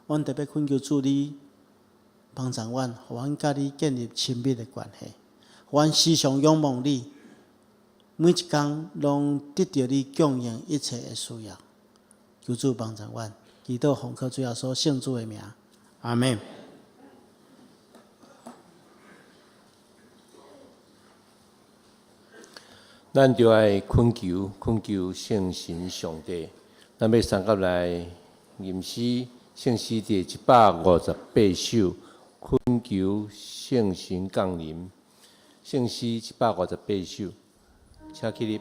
阮特别恳求主你帮助阮，互阮甲你建立亲密的关系，互阮时常仰望你，每一天拢得到你供应一切的需要。求主帮助阮，祈祷奉靠主耶稣圣主的名，阿门。咱就爱恳求圣神上帝。咱要三甲来吟诗圣诗第158首，恳求圣神降临。圣诗158首，请起立。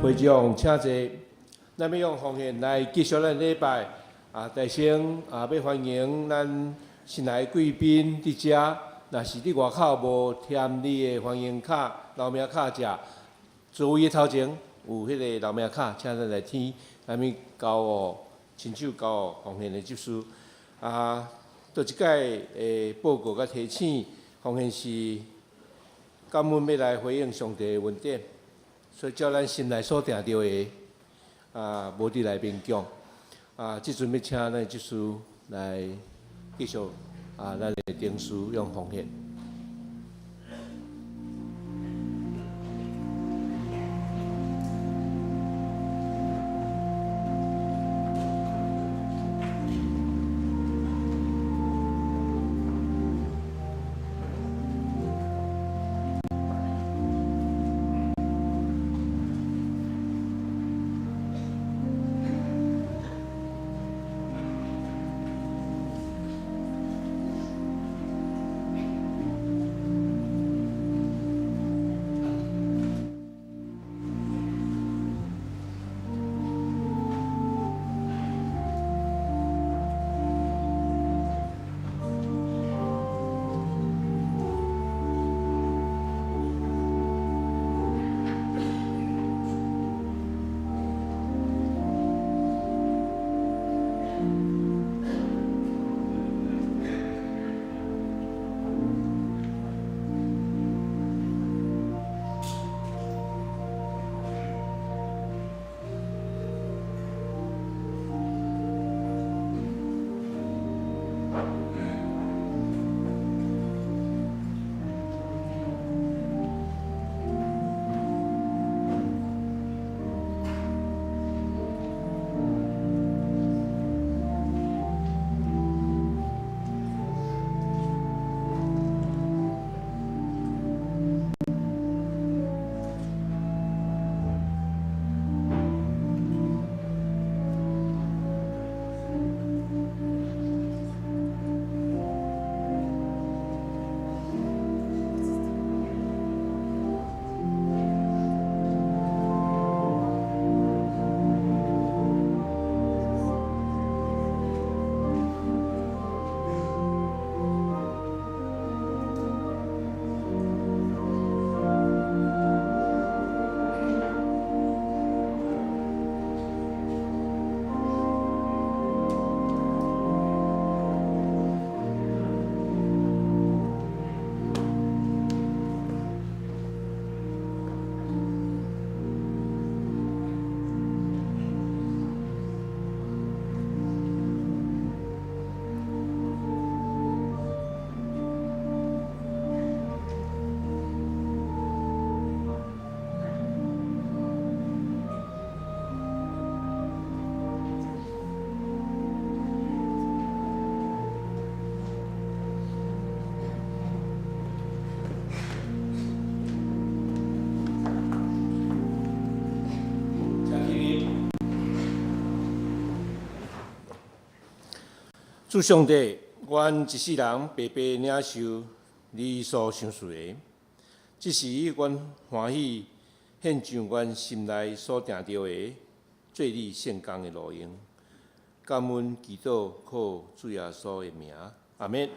会众请坐，咱要用奉献来继续咱礼拜。大先要欢迎咱新来贵宾伫遮。若是伫外口无填你的欢迎卡、留名卡者，座位头前有迄个留名卡，请咱来填，咱们交互亲手交互奉献的执事。倒一届的报告甲提醒，奉献是感恩要来回应上帝的恩典。所以，照咱心内所定着的，无伫内面讲，即阵要请咱的执事来继续咱的定事用奉献。主上帝，阮一世人白白领受你所赏赐的，这是阮欢喜献上阮心内所定着的做你圣工的路用。感恩祈祷，靠主耶稣的名，阿免。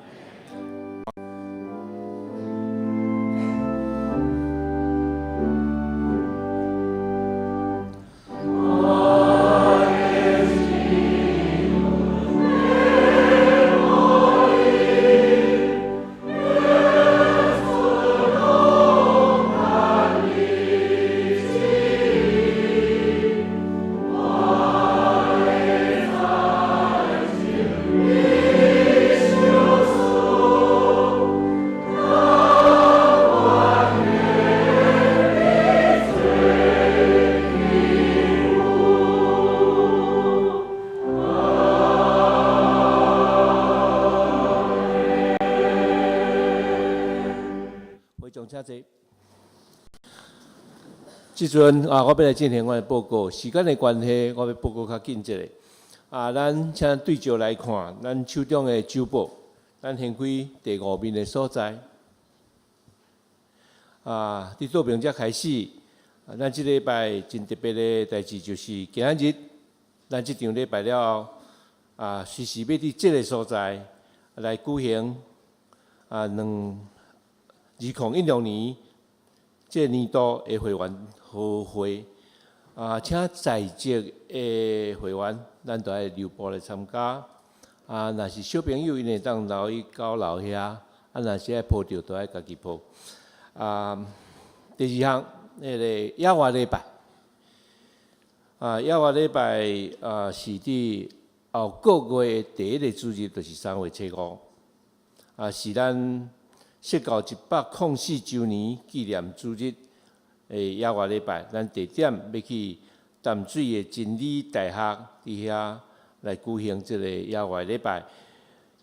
即阵我要来进行我的报告。时间的关系，我要报告较紧一个。咱请对照来看，咱手中的周报，咱先开第5面的所在。伫倒边才开始。咱即礼拜真特别的代志，就是今仔日，咱即场礼拜了后，随时要伫即个所在来举行2016年即年度的会员好会。请在籍的会员，咱都爱留步来参加。若是小朋友，因会当留伊到楼遐；若是爱抱着，都爱家己抱。第2项，迄个野外礼拜。野外礼拜是伫后个月第1个主日，就是3月初5。是咱设到104周年纪念主日的野外礼拜。咱地点要去淡水的真理大学伫遐来举行即个野外礼拜。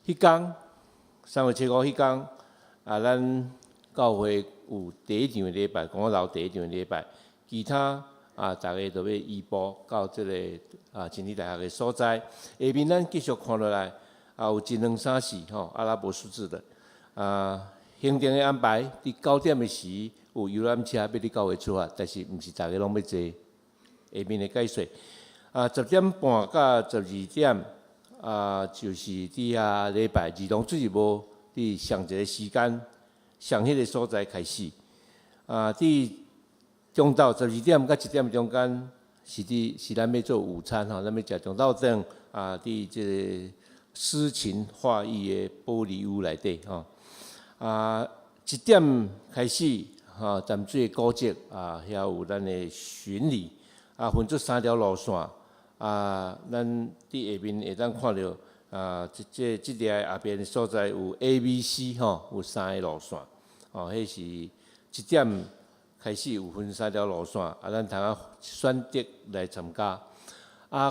迄天3月初5迄天，咱教会有第1场的礼拜，讲留第1场的礼拜，其他大家都要移步到即个真理大学的所在。下面咱继续看落来，有1、2、3、4阿拉伯数字的。行程的安排，伫9点的时有游览车要伫教会出发，但是毋是大家拢要坐。下面的解说，10点半到12点，就是伫礼拜儿童主日无伫上一个时间。上迄个所在开始，伫中昼12点到1点中间是咱要做午餐咱要食中昼顿伫即个诗情画意的玻璃屋内底1点开始淡水的古迹遐有咱的巡礼分做3条路线咱伫下面会当看到即个后边的所在有 A、B、C 有3个路线。迄是1点开始有分3条路线，咱通选择来参加。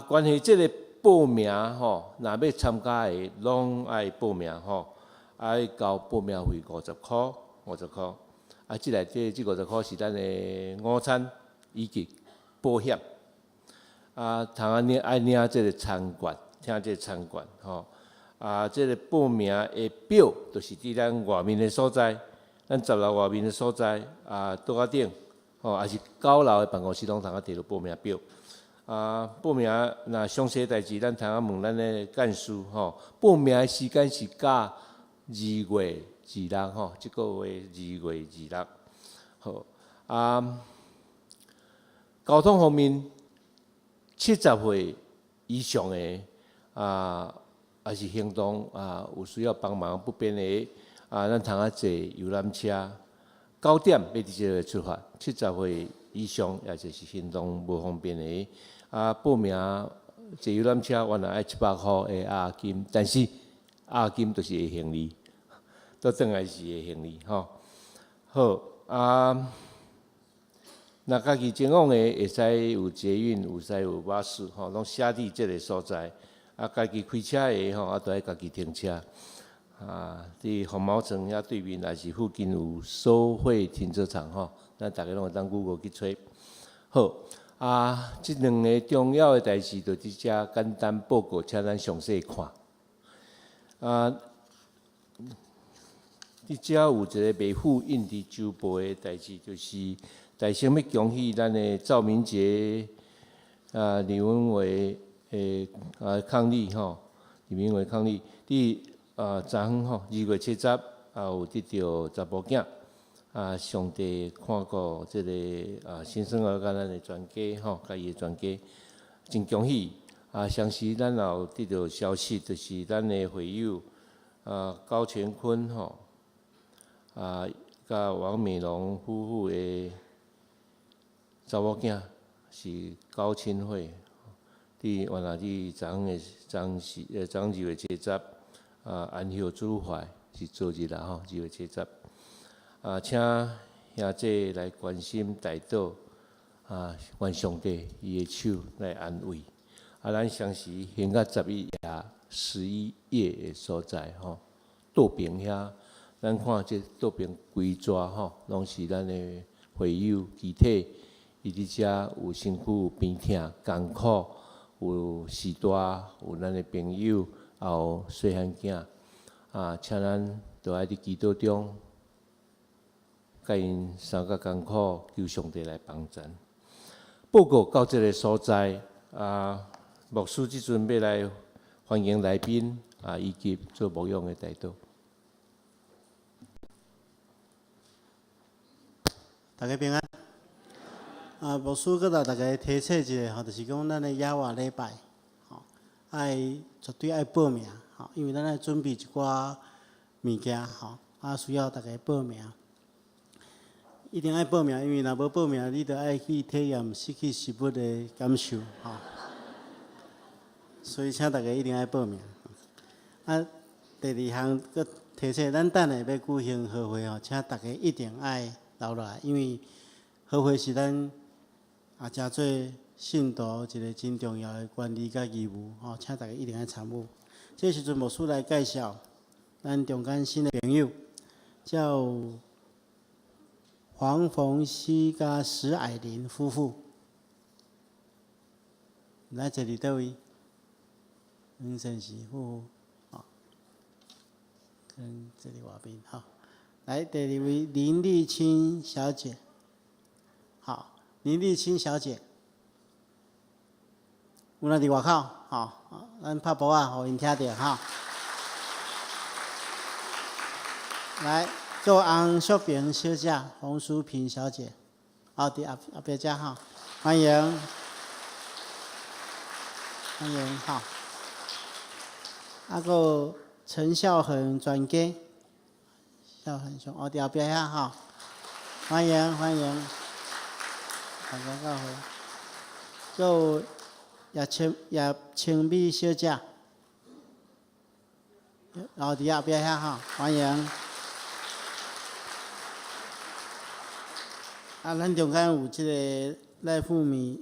关于即个报名若要参加的，拢爱报名爱交报名费50块，50块。即内底这50块是咱的午餐以及保险。通爱领即个餐券，听即个餐券即个报名的表，就是伫咱外面的所在。咱10楼外面的所在桌仔顶也是9楼的办公室拢通摕到报名表。报名若详细代志，咱通问咱的干事报名的时间是到2月26即个月2月26。好交通方面，70岁以上的也是行动有需要帮忙不便的。咱通坐游览车，9点要伫即个出发。70岁以上，也就是行动无方便的，报名坐游览车原来爱700块的押金，但是押金就是会行李，倒转来是会行李好若家己前往的会使有捷运，有使有巴士拢写伫即个所在。家己开车的都爱家己停车。伫红毛城遐对面，也是附近有收费停车场咱大家拢会当 Google 去找。好即2个重要的代志，就伫遮简单报告，请咱详细看。伫遮有一个未复印伫周报的代志，就是大声要恭喜咱的赵明杰李文伟伉俪吼，李文伟伉俪，伫昨昏吼2月7日也有得到查甫囝。上帝看顾即个新生儿甲咱的全家吼，甲伊的全家，真恭喜！相时咱也有得到消息，就是咱的会友高乾坤吼，甲王美龙夫妇的查某囝是高清慧，伫原来伫昨昏2月7日安休主怀是昨日啦吼，2月7日。请兄姐来关心代祷，愿上帝伊的手来安慰。咱相时行到11页的所在吼，桌边遐，咱看这桌边规纸吼，拢是咱的会友遗体，伊伫遮有身躯有病痛、艰苦，有时代，有咱的朋友，也有细汉囝，请咱都爱伫祈祷中。甲因三个艰苦，求上帝来帮助。报告到这个所在，牧师即阵要来欢迎来宾，以及做牧养的代祷。大家平安。牧师搁甲大家提醒一下吼，就是讲咱的野外礼拜，吼，绝对爱报名，吼，因为咱爱准备一寡物件，吼，需要大家报名。一定爱报名，因为若无报名，你着爱去体验失去食物的感受，吼。所以请大家一定爱报名。第二项搁提醒，咱等下要举行和会吼，请大家一定爱留落来，因为和会是咱诚做信徒一个真重要的管理甲义务，吼，请大家一定爱参与。这时阵牧师来介绍咱中间新的朋友，叫黄逢熙甲石霭玲夫妇，来这里倒位？黄胜熙夫妇，跟这里外边好。来第二位林丽清小姐，好，林丽清小姐，有咱伫外口，吼，咱拍鼓互因听到，吼。来。做红淑萍小姐、洪淑萍小姐，伫后壁遮吼，欢迎，欢迎吼。个陈孝恒专家，孝恒兄，伫后壁遐吼，欢迎欢迎，大家到会。做叶青美小姐，伫后壁遐吼，欢迎。咱中间有即个赖富美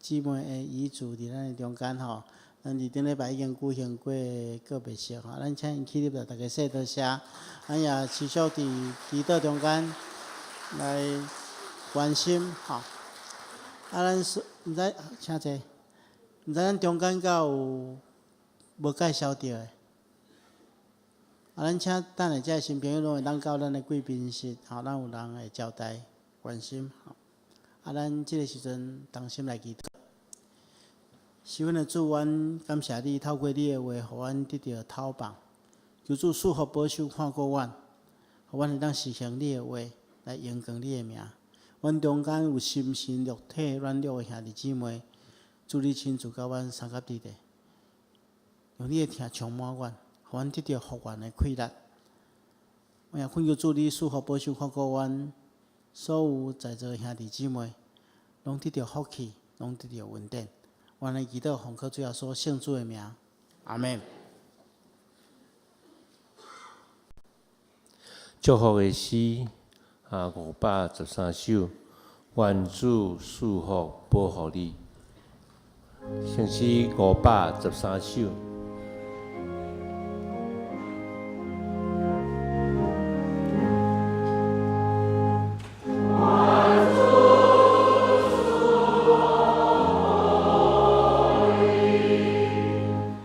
姊妹的遗嘱伫咱的中间吼，咱伫顶礼拜已经举行过告别式吼，咱请因起立来，大家说多谢，咱也持续伫祈祷中间来关心吼。咱是毋知请坐，毋知咱中间敢有无介绍到的？咱请等下遮新朋友拢会当到咱的贵宾室，吼，咱有人会招待关心，吼。咱即个时阵同心来祈祷。十分的主，阮感谢你透过你的话，互阮得到透放。求主赐福保守看顾阮，互阮会当实行你的话，来荣光你的名。阮中间有心神肉体软弱的兄弟姊妹，主你亲自甲阮三甲地地，用你的疼充满阮。互阮得到复原的气力，我也恳求主你赐福保守看顾阮所有在座的兄弟姊妹，拢得到福气，拢得到稳定。我来祈祷奉靠最后所圣主的名，阿门。祝福的诗513首，愿主赐福保护你。圣诗513首。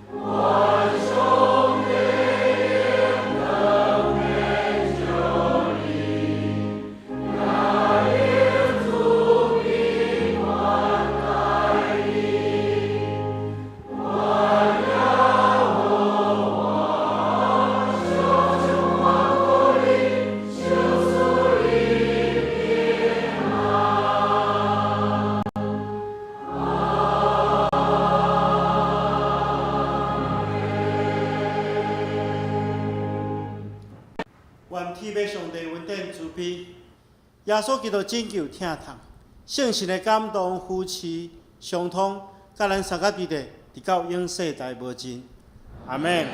万寿。天父上帝恩典慈悲，耶稣基督拯救疼痛，圣神的感动扶持相通，甲咱三甲彼得直到永世代无尽。阿门。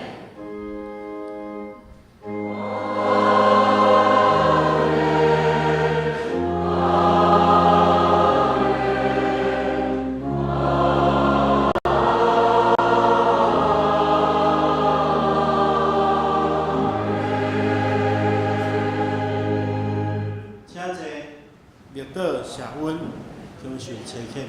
绿岛社温享受车客。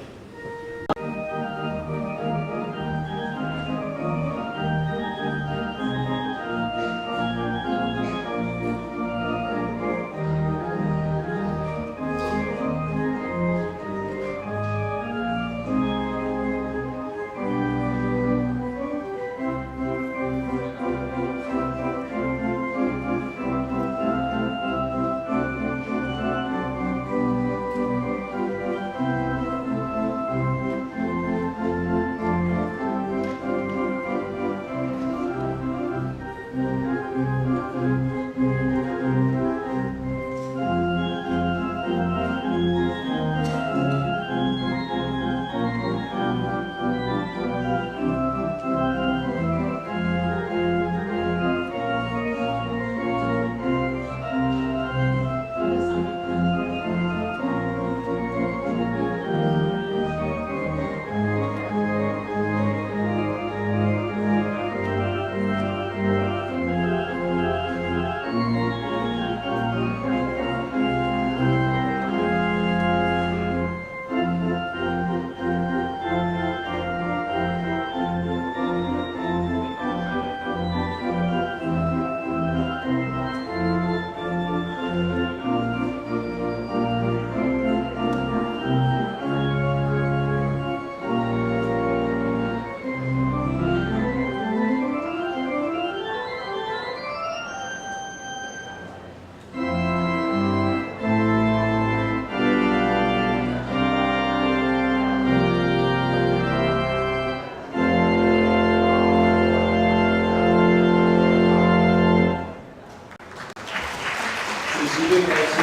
时间开始，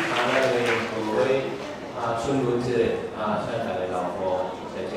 咱的各位春文节，向大家劳苦。